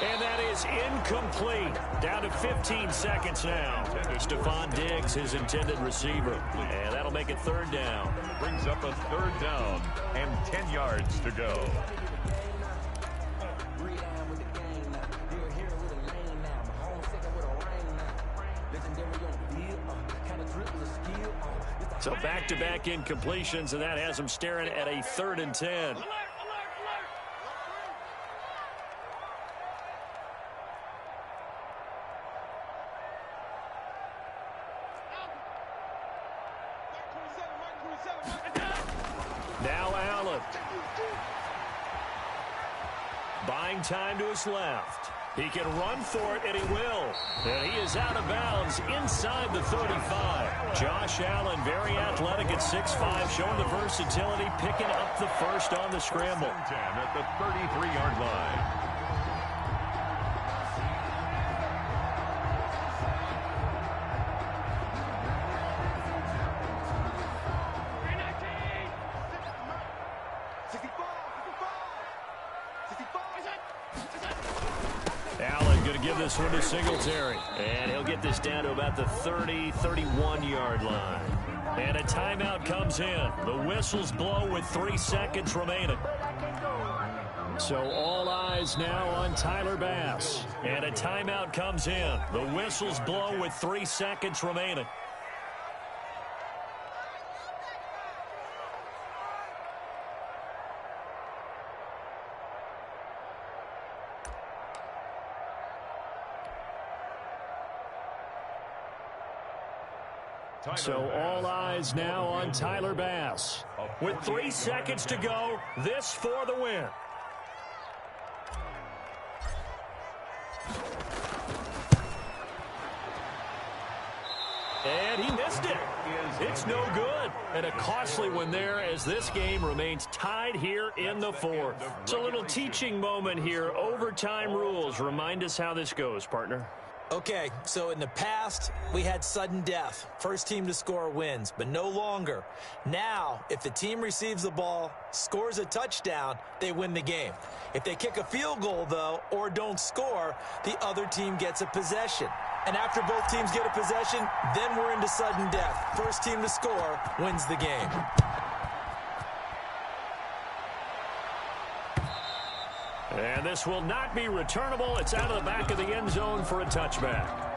S2: And that is incomplete. Down to 15 seconds now. Stephon Diggs, his intended receiver. And that'll make it third down.
S3: Brings up a third down and 10 yards to go.
S2: So back-to-back incompletions, and that has them staring at a 3rd and 10. Now Allen. Buying time to his left. He can run for it, and he will. And he is out of bounds inside the 35. Josh Allen, very athletic at 6'5", showing the versatility, picking up the first on the scramble.
S3: 10 at the 33-yard line.
S2: Give this one to Singletary. And he'll get this down to about the 30, 31-yard line. And a timeout comes in. The whistles blow with 3 seconds remaining. So all eyes now on Tyler Bass. And a timeout comes in. The whistles blow with 3 seconds remaining. So all eyes now on Tyler Bass. With 3 seconds to go, this for the win. And he missed it. It's no good. And a costly one there as this game remains tied here in the 4th. It's a little teaching moment here. Overtime rules. Remind us how this goes, partner.
S4: Okay, so in the past, we had sudden death. First team to score wins, but no longer. Now, if the team receives the ball, scores a touchdown, they win the game. If they kick a field goal, though, or don't score, the other team gets a possession. And after both teams get a possession, then we're into sudden death. First team to score wins the game.
S2: And this will not be returnable. It's out of the back of the end zone for a touchback.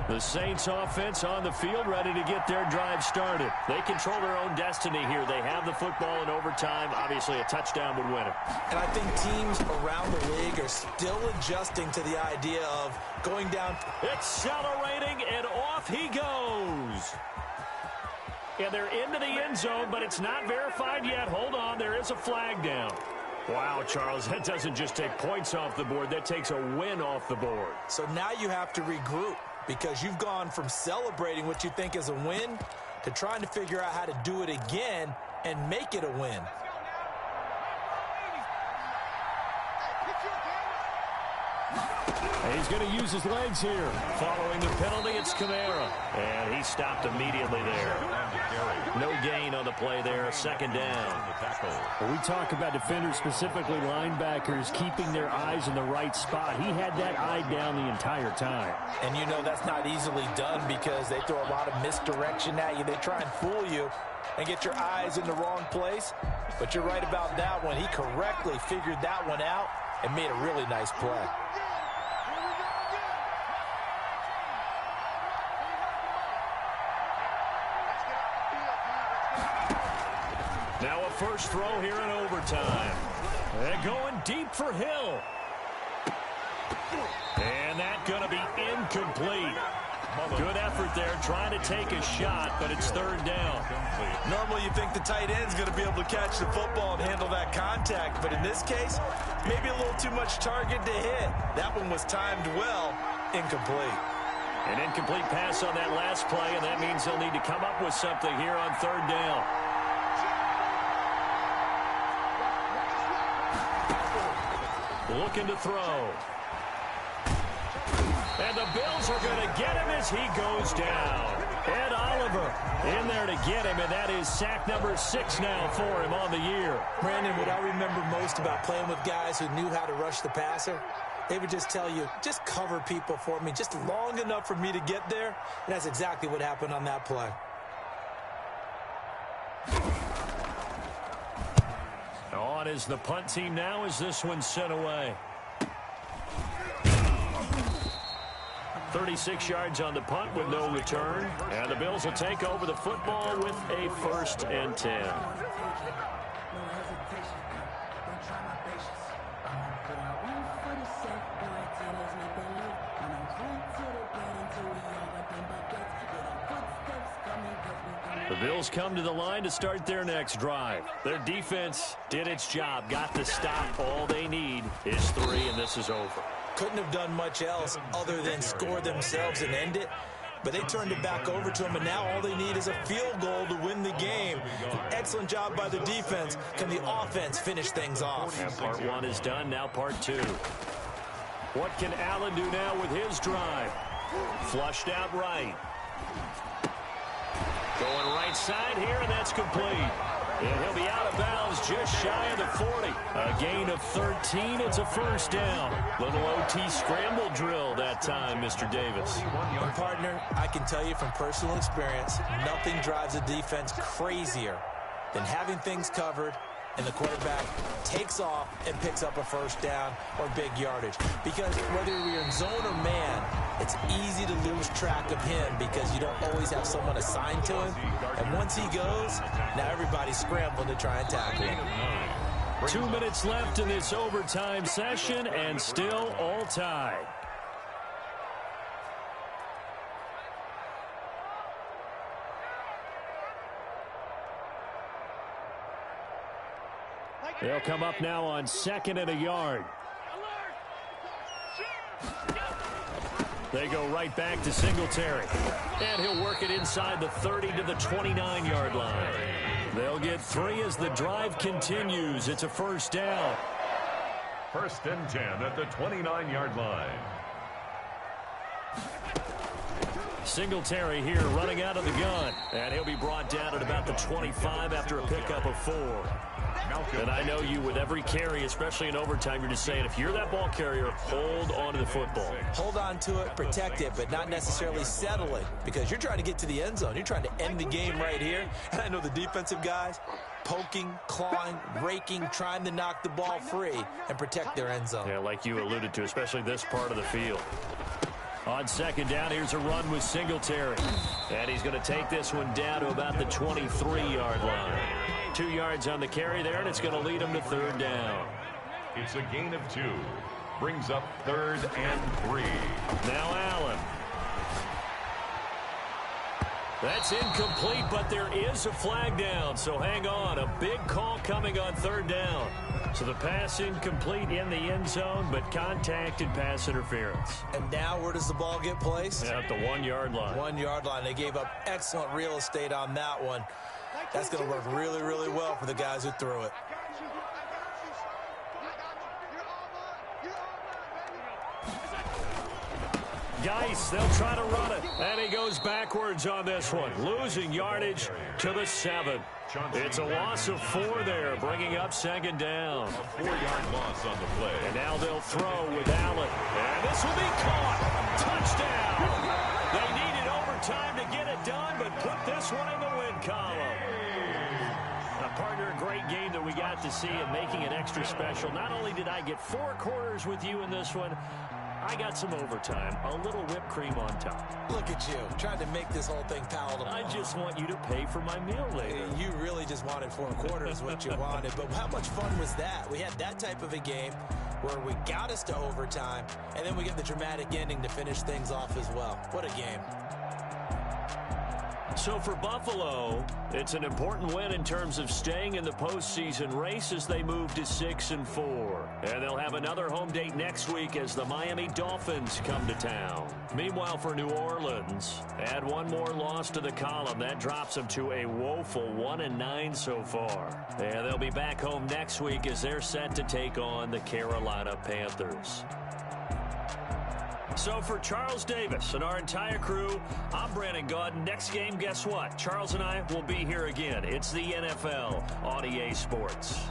S2: The Saints offense on the field, ready to get their drive started. They control their own destiny here. They have the football in overtime. Obviously, a touchdown would win it.
S4: And I think teams around the league are still adjusting to the idea of going down.
S2: Accelerating, and off he goes. And they're into the end zone, but it's not verified yet. Hold on, there is a flag down. Wow, Charles, that doesn't just take points off the board. That takes a win off the board.
S4: So now you have to regroup, because you've gone from celebrating what you think is a win to trying to figure out how to do it again and make it a win.
S2: And he's going to use his legs here. Following the penalty, it's Kamara. And he stopped immediately there. No gain on the play there. Second down.
S6: Well, we talk about defenders, specifically linebackers, keeping their eyes in the right spot. He had that eye down the entire time.
S4: And you know that's not easily done because they throw a lot of misdirection at you. They try and fool you and get your eyes in the wrong place. But you're right about that one. He correctly figured that one out and made a really nice play.
S2: Now a first throw here in overtime. They're going deep for Hill. And that's going to be incomplete. Good effort there, trying to take a shot, but it's third down.
S4: Normally you think the tight end's going to be able to catch the football and handle that contact, but in this case, maybe a little too much target to hit. That one was timed well, incomplete.
S2: An incomplete pass on that last play, and that means they'll need to come up with something here on third down. Looking to throw. And the Bills are going to get him as he goes down. Ed Oliver in there to get him, and that is sack number 6 now for him on the year.
S4: Brandon, what I remember most about playing with guys who knew how to rush the passer, they would just tell you, just cover people for me, just long enough for me to get there. And that's exactly what happened on that play.
S2: On is the punt team now as this one's sent away. 36 yards on the punt with no return. And the Bills will take over the football with a 1st and 10. The Bills come to the line to start their next drive. Their defense did its job, got the stop. All they need is 3, and this is over.
S4: Couldn't have done much else other than score themselves and end it. But they turned it back over to them, and now all they need is a field goal to win the game. An excellent job by the defense. Can the offense finish things off?
S2: And part 1 is done, now part 2. What can Allen do now with his drive? Flushed out right. Going right side here, and that's complete. And he'll be out of bounds just shy of the 40. A gain of 13. It's a first down. Little OT scramble drill that time, Mr. Davis.
S4: And partner, I can tell you from personal experience, nothing drives a defense crazier than having things covered and the quarterback takes off and picks up a first down or big yardage. Because whether you're in zone or man, it's easy to lose track of him because you don't always have someone assigned to him. And once he goes, now everybody's scrambling to try and tackle him.
S2: 2 minutes left in this overtime session, and still all tied. They'll come up now on 2nd and a yard. They go right back to Singletary. And he'll work it inside the 30 to the 29-yard line. They'll get 3 as the drive continues. It's a first down.
S3: 1st and 10 at the 29-yard line.
S2: Singletary here running out of the gun. And he'll be brought down at about the 25 after a pickup of 4. And I know you, with every carry, especially in overtime, you're just saying, if you're that ball carrier, hold on to the football.
S4: Hold on to it, protect it, but not necessarily settle it, because you're trying to get to the end zone. You're trying to end the game right here. And I know the defensive guys poking, clawing, raking, trying to knock the ball free and protect their end zone.
S2: Yeah, like you alluded to, especially this part of the field. On 2nd down, here's a run with Singletary. And he's going to take this one down to about the 23-yard line. 2 yards on the carry there, and it's going to lead him to 3rd down.
S3: It's a gain of 2. Brings up 3rd and 3.
S2: Now Allen. That's incomplete, but there is a flag down, so hang on. A big call coming on 3rd down. So the pass incomplete in the end zone, but contact and pass interference.
S4: And now where does the ball get placed?
S2: At the 1-yard line.
S4: 1-yard line. They gave up excellent real estate on that one. That's going to work really, really well for the guys who threw it.
S2: Geis, they'll try to run it. And he goes backwards on this one, losing yardage to the 7. It's a loss of 4 there, bringing up 2nd down.
S3: A 4-yard loss on the play.
S2: And now they'll throw with Allen. And this will be caught. Touchdown. They needed overtime to get it done, but put this one in the win column. Partner, a great game that we got to see and making it extra special. Not only did I get 4 quarters with you in this one, I got some overtime, a little whipped cream on top.
S4: Look at you, trying to make this whole thing palatable.
S2: I just want you to pay for my meal later.
S4: You really just wanted 4 quarters, what you wanted. But how much fun was that? We had that type of a game where we got us to overtime, and then we get the dramatic ending to finish things off as well. What a game.
S2: So for Buffalo, it's an important win in terms of staying in the postseason race as they move to 6-4. And they'll have another home date next week as the Miami Dolphins come to town. Meanwhile, for New Orleans, add 1 more loss to the column. That drops them to a woeful 1-9 so far. And they'll be back home next week as they're set to take on the Carolina Panthers. So for Charles Davis and our entire crew, I'm Brandon Gaudin. Next game, guess what? Charles and I will be here again. It's the NFL on EA Sports.